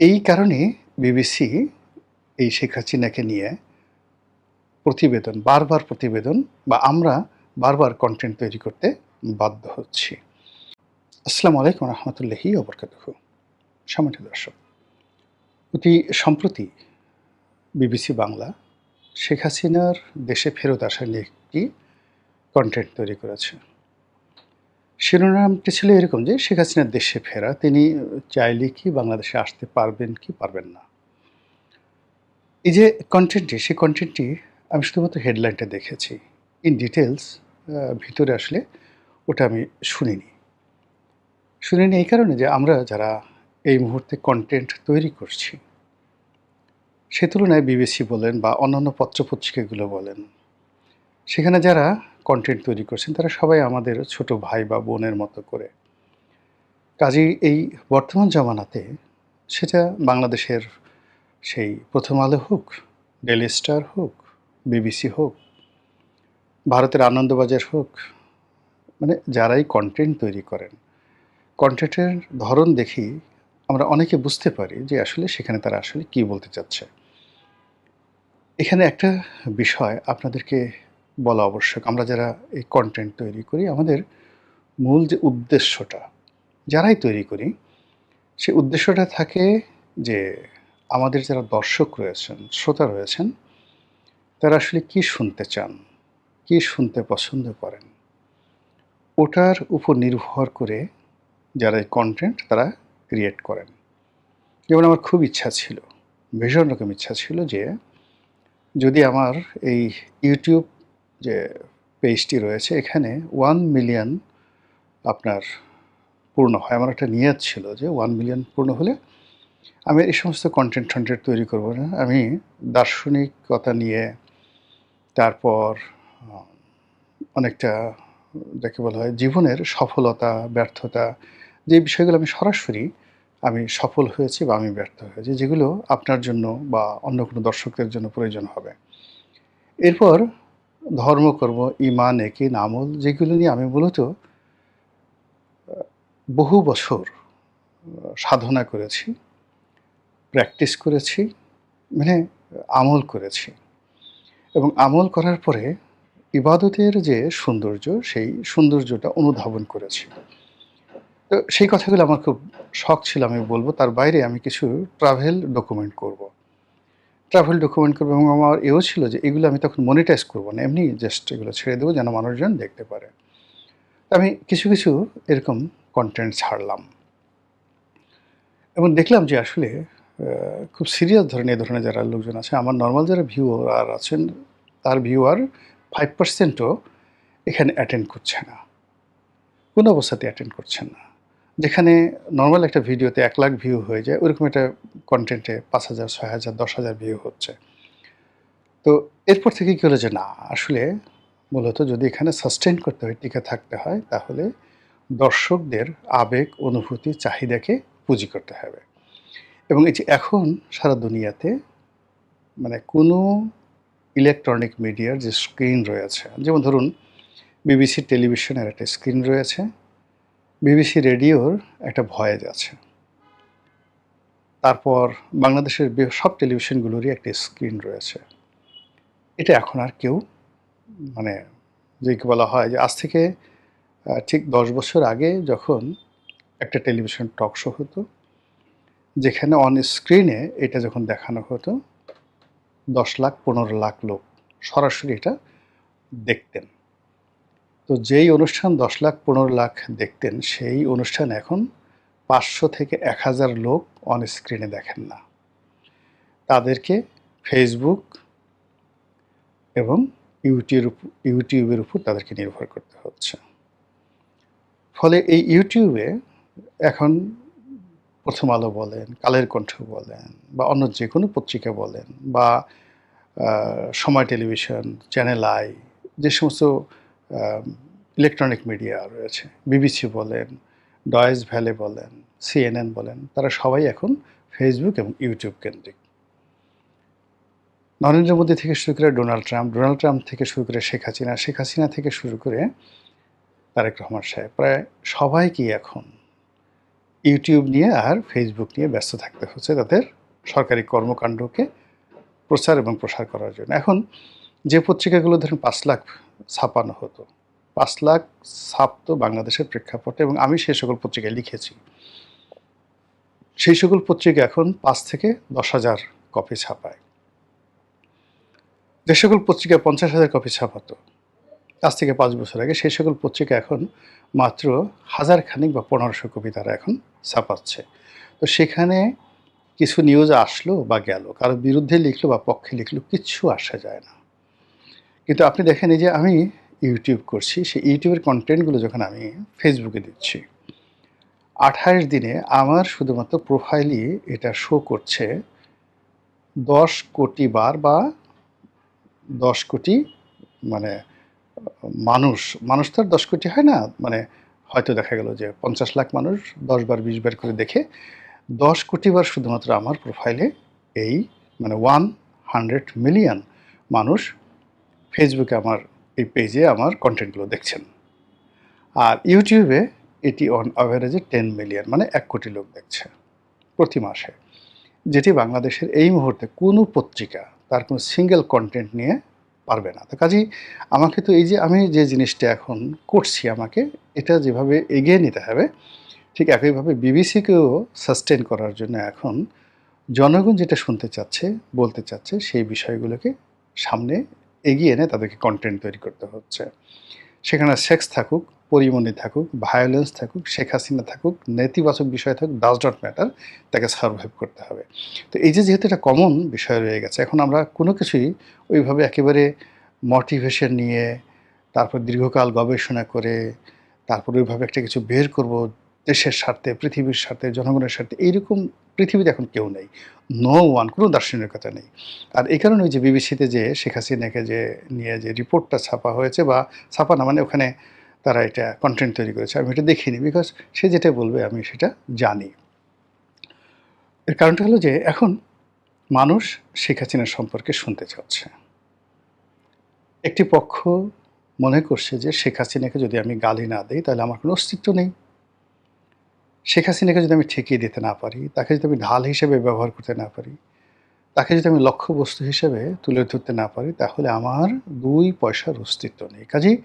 এই কারণে বিবিসি এই শেখ হাসিনাকে নিয়ে বারবার প্রতিবেদন বা আমরা বারবার কনটেন্ট তৈরি করতে বাধ্য হচ্ছি। আসসালামু আলাইকুম রহমতুল্লাহি ওবরকাতুহু। সম্মানিত দর্শক, অতি সম্প্রতি বিবিসি বাংলা শেখ হাসিনার দেশে ফেরত আসা নিয়ে একটি কনটেন্ট তৈরি করেছে। শিরোনামটি ছিল এরকম যে শেখ হাসিনার দেশে ফেরা, তিনি চাইলে কি বাংলাদেশে আসতে পারবেন কি পারবেন না। এই যে সেই কনটেন্টটি আমি শুধুমাত্র হেডলাইনটা দেখেছি। ইন ডিটেইলস ভিতরে আসলে ওটা আমি শুনিনি। শুনিনি এই কারণে যে আমরা যারা এই মুহূর্তে কনটেন্ট তৈরি করছি, সে তুলনায় বিবিসি বলেন বা অন্যান্য পত্রপত্রিকাগুলো বলেন, সেখানে যারা কনটেন্ট তৈরি করছেন তারা সবাই আমাদের ছোট ভাই বা বোনের মতো করে। কাজেই এই বর্তমান জামানাতে সেটা বাংলাদেশের সেই প্রথম আলো হোক, ডেইলি স্টার হোক, বিবিসি হোক, ভারতের আনন্দবাজার হোক, মানে যারাই কনটেন্ট তৈরি করেন, কনটেন্টের ধরন দেখেই আমরা অনেকে বুঝতে পারি যে আসলে সেখানে তারা আসলে কী বলতে চাচ্ছে। এখানে একটা বিষয় আপনাদেরকে বলা আবশ্যক। আমরা যারা এই কনটেন্ট তৈরি করি, আমাদের মূল যে উদ্দেশ্যটা, যারাই তৈরি করি, সেই উদ্দেশ্যটা থাকে যে আমাদের যারা দর্শক রয়েছেন, শ্রোতা রয়েছেন, তারা আসলে কী শুনতে চান, কী শুনতে পছন্দ করেন, ওটার উপর নির্ভর করে যারা এই কনটেন্ট তারা ক্রিয়েট করেন। যেমন আমার খুব ইচ্ছা ছিল, ভীষণ রকম ইচ্ছা ছিল যে যদি আমার এই ইউটিউব যে পেজটি রয়েছে এখানে 1 মিলিয়ন আপনার পূর্ণ হয়। আমার একটা নিয়ত ছিল যে 1 মিলিয়ন পূর্ণ হলে আমি এই সমস্ত কনটেন্ট তৈরি করব না। আমি দার্শনিকতা নিয়ে, তারপর অনেকটা যাকে বলা হয় জীবনের সফলতা, ব্যর্থতা, যে বিষয়গুলো আমি সফল হয়েছি বা আমি ব্যর্থ হয়েছি, যেগুলো আপনার জন্য বা অন্য কোনো দর্শকদের জন্য প্রয়োজন হবে। এরপর ধর্মকর্ম, ঈমান, ইয়াকিন, আমল, যেগুলো নিয়ে আমি মূলত বহু বছর সাধনা করেছি, প্র্যাকটিস করেছি, মানে আমল করেছি এবং আমল করার পরে ইবাদতের যে সৌন্দর্য, সেই সৌন্দর্যটা অনুধাবন করেছি। তো সেই কথাগুলো আমার খুব শখ ছিল, আমি বলব। তার বাইরে আমি কিছু ট্রাভেল ডকুমেন্ট করব এবং আমার এও ছিল যে এগুলো আমি তখন মনিটাইজ করব না, এমনি জাস্ট এগুলো ছেড়ে দেবো যেন মানুষজন দেখতে পারে। আমি কিছু এরকম কনটেন্ট ছাড়লাম এবং দেখলাম যে আসলে খুব সিরিয়াস ধরনের এই ধরনের যারা লোকজন আছে, আমার নর্মাল যারা ভিউয়ার আছেন, তার ভিউয়ার 5%ও এখানে অ্যাটেন্ড করছে না, কোনো অবস্থাতে অ্যাটেন্ড করছেন না। যেখানে নর্মাল একটা ভিডিওতে 1 লাখ ভিউ হয়ে যায়, ওরকম একটা কনটেন্টে 5,000, 6,000, 10,000 ভিউ হচ্ছে। তো এরপর থেকে কী হলো যে না, আসলে মূলত যদি এখানে সাস্টেইন করতে হয়, টিকে থাকতে হয়, তাহলে দর্শকদের আবেগ, অনুভূতি, চাহিদাকে পুঁজি করতে হবে। এবং এই যে এখন সারা দুনিয়াতে মানে কোনো ইলেকট্রনিক মিডিয়ার যে স্ক্রিন রয়েছে, যেমন ধরুন বিবিসি টেলিভিশনের একটা স্ক্রিন রয়েছে, বিবিসি রেডিওর একটা ভয়েস আছে, তারপর বাংলাদেশের সব টেলিভিশনগুলোরই একটা স্ক্রিন রয়েছে। এটা এখন আর কেউ মানে যে বলা হয় যে আজ থেকে ঠিক 10 বছর আগে যখন একটা টেলিভিশন টক শো হতো, যেখানে অন স্ক্রিনে এটা যখন দেখানো হতো, 10 লাখ 15 লাখ লোক সরাসরি এটা দেখতেন। তো যেই অনুষ্ঠান 10 লাখ 15 লাখ দেখতেন, সেই অনুষ্ঠান এখন 500 থেকে 1000 লোক অন স্ক্রিনে দেখেন না। তাদেরকে ফেসবুক এবং ইউটিউবের উপর তাদেরকে নির্ভর করতে হচ্ছে। ফলে এই ইউটিউবে এখন প্রথম আলো বলেন, কালের কণ্ঠ বলেন বা অন্য যে কোনো পত্রিকা বলেন বা সময় টেলিভিশন, চ্যানেল আই, যে সমস্ত ইলেকট্রনিক মিডিয়া রয়েছে, বিবিসি বলেন, ডয়েচ ভ্যালে বলেন, সিএনএন বলেন, তারা সবাই এখন ফেসবুক এবং ইউটিউব কেন্দ্রিক। নরেন্দ্র মোদী থেকে শুরু করে ডোনাল্ড ট্রাম্প থেকে শুরু করে শেখ হাসিনা থেকে শুরু করে তারেক রহমান সাহেব, প্রায় সবাইকেই এখন ইউটিউব নিয়ে আর ফেসবুক নিয়ে ব্যস্ত থাকতে হচ্ছে তাদের সরকারি কর্মকাণ্ডকে প্রচার এবং প্রসার করার জন্য। এখন যে পত্রিকাগুলো ধরুন ৫ লাখ ছাপানো হতো, ৫ লাখ ছাপতো বাংলাদেশের প্রেক্ষাপটে এবং আমি সেই সকল পত্রিকায় লিখেছি। সেই সকল পত্রিকা এখন ৫ থেকে ১০,০০০ কপি ছাপায়। যে সকল পত্রিকা ৫০,০০০ কপি ছাপাতো আজ থেকে ৫ বছর আগে, সেই সকল পত্রিকা এখন মাত্র ১,০০০ খানিক বা ১৫০০ কপি তারা এখন ছাপাচ্ছে। তো সেখানে কিছু নিউজ আসলো বা গেল, কারো বিরুদ্ধে লিখলো বা পক্ষে লিখলো, কিচ্ছু আসা যায় না। কিন্তু আপনি দেখেন এই যে আমি ইউটিউব করছি, সেই ইউটিউবের কন্টেন্টগুলো যখন আমি ফেসবুকে দিচ্ছি, ২৮ দিনে আমার শুধুমাত্র প্রোফাইলই এটা শো করছে ১০ কোটি বার বা ১০ কোটি মানে মানুষ তো আর ১০ কোটি হয় না। মানে হয়তো দেখা গেল যে ৫০ লাখ মানুষ ১০ বার ২০ বার করে দেখে ১০ কোটি বার শুধুমাত্র আমার প্রোফাইলে এই মানে 100 মিলিয়ন মানুষ ফেসবুকে আমার এই পেজে আমার কন্টেন্টগুলো দেখছেন। আর ইউটিউবে এটি অন অ্যাভারেজে 10 মিলিয়ন মানে ১ কোটি লোক দেখছে প্রতি মাসে। যেটি বাংলাদেশের এই মুহূর্তে কোনো পত্রিকা তার কোনো সিঙ্গেল কন্টেন্ট নিয়ে পারবে না। তো কাজেই আমাকে তো এই যে আমি যে জিনিসটা এখন করছি, আমাকে এটা যেভাবে এগিয়ে নিতে হবে, ঠিক একইভাবে বিবিসিকেও সাস্টেন করার জন্য এখন জনগণ যেটা শুনতে চাচ্ছে, বলতে চাচ্ছে, সেই বিষয়গুলোকে সামনে এগিয়ে এনে তাদেরকে কন্টেন্ট তৈরি করতে হচ্ছে। সেখানে সেক্স থাকুক, পরিমণি থাকুক, ভায়োলেন্স থাকুক, শেখ হাসিনা থাকুক, নেতিবাচক বিষয় থাকুক, ডাজ নট ম্যাটার, তাকে সারভাইভ করতে হবে। তো এই যে যেহেতু এটা কমন বিষয় রয়ে গেছে, এখন আমরা কোনো কিছুই ওইভাবে একেবারে মোটিভেশন নিয়ে, তারপর দীর্ঘকাল গবেষণা করে, তারপর ওইভাবে একটা কিছু বের করব দেশের স্বার্থে, পৃথিবীর স্বার্থে, জনগণের স্বার্থে, এইরকম পৃথিবীতে এখন কেউ নেই। নো ওয়ান, কোনো দার্শনিকতা নেই। আর এই কারণে ওই যে বিবিসিতে যে শেখ হাসিনাকে যে নিয়ে যে রিপোর্টটা ছাপা হয়েছে, বা ছাপা না মানে ওখানে তারা এটা কন্টেন্ট তৈরি করেছে, আমি এটা দেখিনি, বিকজ সে যেটা বলবে আমি সেটা জানি। এর কারণটা হলো যে এখন মানুষ শেখ হাসিনার সম্পর্কে শুনতে চাচ্ছে। একটি পক্ষ মনে করছে যে শেখ হাসিনাকে যদি আমি গালি না দিই তাহলে আমার কোনো অস্তিত্ব নেই। শেখ হাসিনাকে যদি আমি ঠেকিয়ে দিতে না পারি, তাকে যদি আমি ঢাল হিসেবে ব্যবহার করতে না পারি, তাকে যদি আমি লক্ষ্যবস্তু হিসেবে তুলে ধরতে না পারি, তাহলে আমার ২ পয়সার অস্তিত্ব নেই। কাজেই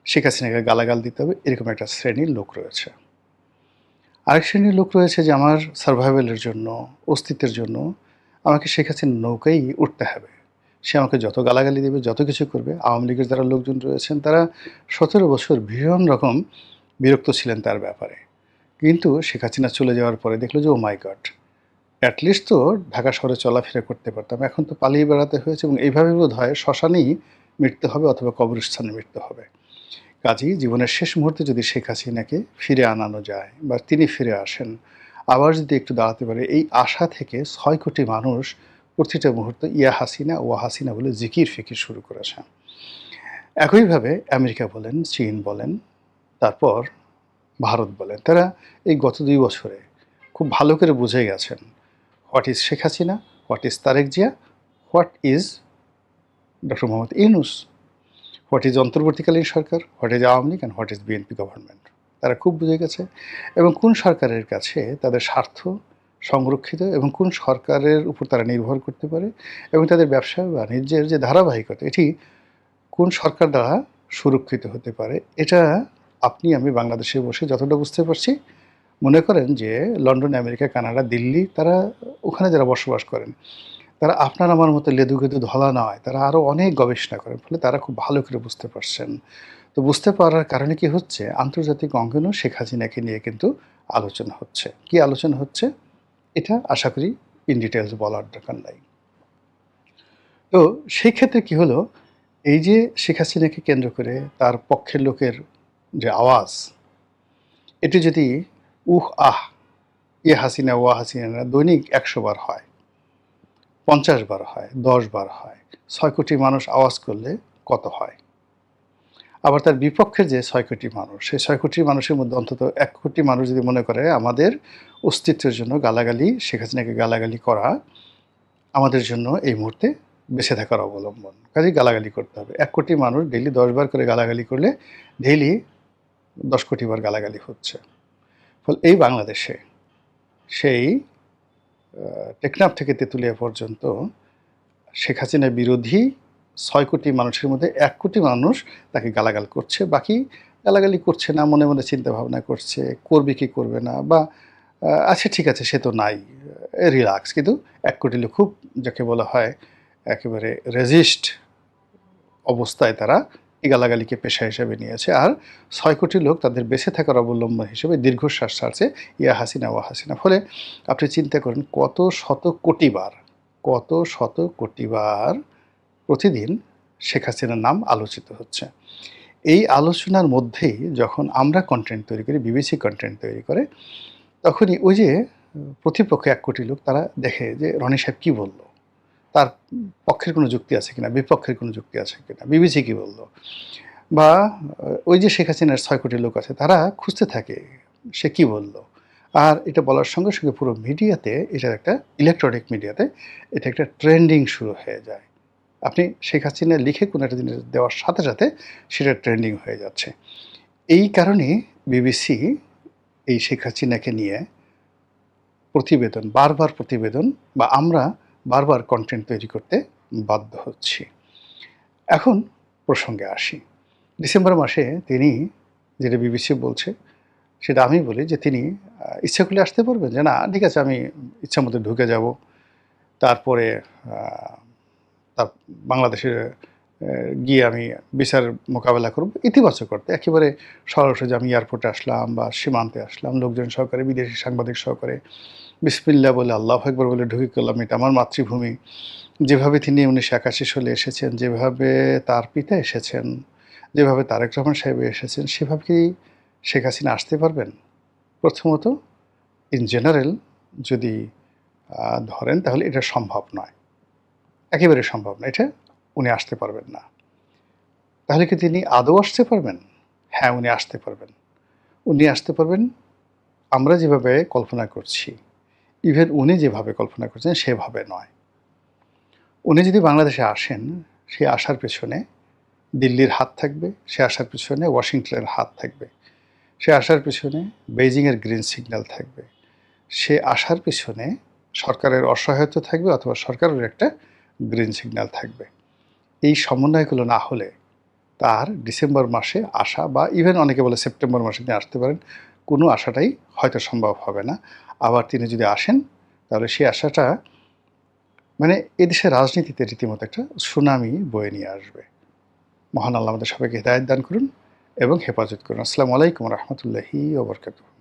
শেখ হাসিনাকে গালাগাল দিতে হবে, এরকম একটা শ্রেণীর লোক রয়েছে। আরেক শ্রেণীর লোক রয়েছে যে আমার সারভাইভালের জন্য, অস্তিত্বের জন্য আমাকে শেখ হাসিনার নৌকায় উঠতে হবে। সে আমাকে যত গালাগালি দেবে, যত কিছু করবে। আওয়ামী লীগের যারা লোকজন রয়েছেন তারা ১৭ বছর ভীষণ রকম বিরক্ত ছিলেন তার ব্যাপারে। কিন্তু শেখ হাসিনা চলে যাওয়ার পরে দেখলো যে ও মাই গড! অ্যাটলিস্ট তো ঢাকা শহরে চলাফেরা করতে পারতাম। এখন তো পালিয়ে বেড়াতে হয়েছে এবং এইভাবে বোধহয় শ্মশানেই মৃত্যু হবে অথবা কবরস্থানে মৃত্যু হবে। কাজেই জীবনের শেষ মুহূর্তে যদি শেখ হাসিনাকে ফিরে আনানো যায় বা তিনি ফিরে আসেন, আবার যদি একটু দাঁড়াতে পারে, এই আশা থেকে ৬ কোটি মানুষ প্রতিটা মুহূর্তে ইয়া হাসিনা, ওয়া হাসিনা বলে জিকির ফিকির শুরু করেছে। একইভাবে আমেরিকা বলেন, চীন বলেন, তারপর ভারত বলেন, তারা এই গত ২ বছরে খুব ভালো করে বুঝে গেছেন what is Sheikh Hasina, what is Tarique Zia, what is doctor Mohammad Yunus, what is অন্তর্বর্তীকালীন সরকার, what is Awami League and what is BNP government. তারা খুব বুঝে গেছে এবং কোন সরকারের কাছে তাদের স্বার্থ সংরক্ষিত এবং কোন সরকারের উপর তারা নির্ভর করতে পারে এবং তাদের ব্যবসা বাণিজ্যের যে ধারাবাহিকতা, এটি কোন সরকার দ্বারা সুরক্ষিত হতে পারে, এটা আপনি আমি বাংলাদেশে বসে যতটা বুঝতে পারছি, মনে করেন যে লন্ডন, আমেরিকা, কানাডা, দিল্লি, তারা ওখানে যারা বসবাস করেন, তারা আপনার আমার মতো লেদু-গেদু ধলা নয়, তারা আরও অনেক গবেষণা করেন, ফলে তারা খুব ভালো করে বুঝতে পারছেন। তো বুঝতে পারার কারণে কি হচ্ছে, আন্তর্জাতিক অঙ্গনেও শেখ হাসিনাকে নিয়ে কিন্তু আলোচনা হচ্ছে। কি আলোচনা হচ্ছে? এটা আশা করি ইন ডিটেইলস বলার দরকার নাই। তো সেই ক্ষেত্রে কি হলো, এই যে শেখ হাসিনাকে কেন্দ্র করে তার পক্ষের লোকের যে আওয়াজ, এটি যদি উহ আহ, ইয়ে হাসিনা, ওয়া হাসিনা দৈনিক ১০০ বার হয়, ৫০ বার হয়, ১০ বার হয়, ৬ কোটি মানুষ আওয়াজ করলে কত হয়? আবার তার বিপক্ষের যে ৬ কোটি মানুষ, সেই ৬ কোটি মানুষের মধ্যে অন্তত ১ কোটি মানুষ যদি মনে করে আমাদের অস্তিত্বের জন্য গালাগালি, শেখ হাসিনাকে গালাগালি করা আমাদের জন্য এই মুহূর্তে বেঁচে থাকার অবলম্বন, কাজেই গালাগালি করতে হবে। ১ কোটি মানুষ ডেইলি ১০ বার করে গালাগালি করলে ডেইলি ১০ কোটি বার গালাগালি হচ্ছে। ফলে এই বাংলাদেশে সেই টেকনাফ থেকে তেঁতুলিয়া পর্যন্ত শেখ হাসিনা বিরোধী ৬ কোটি মানুষের মধ্যে ১ কোটি মানুষ তাকে গালাগাল করছে। বাকি গালাগালি করছে না, মনে, মনে চিন্তা ভাবনা করছে, করবে কি করবে না, বা আচ্ছা ঠিক আছে সে তো নাই, রিল্যাক্স। কিন্তু ১ কোটি লোক খুব যাকে বলা হয় একেবারে রেজিস্ট অবস্থায় তারা এই গালাগালিকে পেশা হিসেবে নিয়েছে। আর ৬ কোটি লোক তাদের বেঁচে থাকার অবলম্বন হিসেবে দীর্ঘশ্বাস ছাড়ছে, ইয়া হাসিনা ওয়া হাসিনা। ফলে আপনি চিন্তা করেন কত শত কোটি বার প্রতিদিন শেখ হাসিনার নাম আলোচিত হচ্ছে। এই আলোচনার মধ্যেই যখন আমরা কন্টেন্ট তৈরি করি, বিবিসি কন্টেন্ট তৈরি করে, তখনই ওই যে প্রতিপক্ষ ১ কোটি লোক তারা দেখে যে রনি সাহেব কী বলল, তার পক্ষের কোনো যুক্তি আছে কিনা, বিপক্ষের কোনো যুক্তি আছে কিনা, বিবিসি কী বলল, বা ওই যে শেখ হাসিনার ৬ কোটি লোক আছে তারা খুঁজতে থাকে সে কী বলল। আর এটা বলার সঙ্গে সঙ্গে পুরো মিডিয়াতে, এটার একটা ইলেকট্রনিক মিডিয়াতে এটা একটা ট্রেন্ডিং শুরু হয়ে যায়। আপনি শেখ হাসিনা লিখে কোনো একটা জিনিস দেওয়ার সাথে সাথে সেটা ট্রেন্ডিং হয়ে যাচ্ছে। এই কারণে বিবিসি এই শেখ হাসিনাকে নিয়ে বারবার প্রতিবেদন, বা আমরা বারবার কন্টেন্ট তৈরি করতে বাধ্য হচ্ছি। এখন প্রসঙ্গে আসি। ডিসেম্বর মাসে তিনি যেটা বিবিসি বলছে সেটা আমি বলি যে তিনি ইচ্ছা করলে আসতে পারবেন, যে না ঠিক আছে আমি ইচ্ছা মতো ঢুকে যাব, তারপরে তার বাংলাদেশে গিয়ে আমি বিচার মোকাবেলা করব, ইতিবাচক করতে একেবারে সরাসরি যে আমি এয়ারপোর্টে আসলাম বা সীমান্তে আসলাম লোকজন সহকারে, বিদেশি সাংবাদিক সহকারে, বিসমিল্লাহ বলে আল্লাহু আকবার বলে ঢুকে গেলাম, এটা আমার মাতৃভূমি। যেভাবে তিনি 1981 সালে এসেছেন, যেভাবে তার পিতা এসেছেন, যেভাবে তারেক রহমান সাহেব এসেছেন, সেভাবে কি শেখ হাসিনা আসতে পারবেন? প্রথমত ইন জেনারেল যদি ধরেন তাহলে এটা সম্ভব নয়, একেবারে সম্ভব না, এটা উনি আসতে পারবেন না। তাহলে কি তিনি আদৌ আসতে পারবেন? হ্যাঁ, উনি আসতে পারবেন। উনি আসতে পারবেন আমরা যেভাবে কল্পনা করছি, ইভেন উনি যেভাবে কল্পনা করছেন সেভাবে নয়। উনি যদি বাংলাদেশে আসেন, সে আসার পেছনে দিল্লির হাত থাকবে, সে আসার পেছনে ওয়াশিংটনের হাত থাকবে, সে আসার পেছনে বেইজিংয়ের গ্রিন সিগন্যাল থাকবে, সে আসার পেছনে সরকারের অসহায়তা থাকবে অথবা সরকারের একটা গ্রিন সিগন্যাল থাকবে। এই সমন্বয়গুলো না হলে তার ডিসেম্বর মাসে আসা, বা ইভেন অনেকে বলে সেপ্টেম্বর মাসে তিনি আসতে পারেন, কোনো আশাটাই হয়তো সম্ভব হবে না। আবার তিনি যদি আসেন তাহলে সেই আশাটা মানে এদেশের রাজনীতিতে রীতিমতো একটা সুনামি বয়ে নিয়ে আসবে। মহান আল্লাহ আমাদের সবাইকে হিদায়াত দান করুন এবং হেফাজত করুন। আসসালামু আলাইকুম রহমতুল্লাহি ওয়া বারাকাতুহু।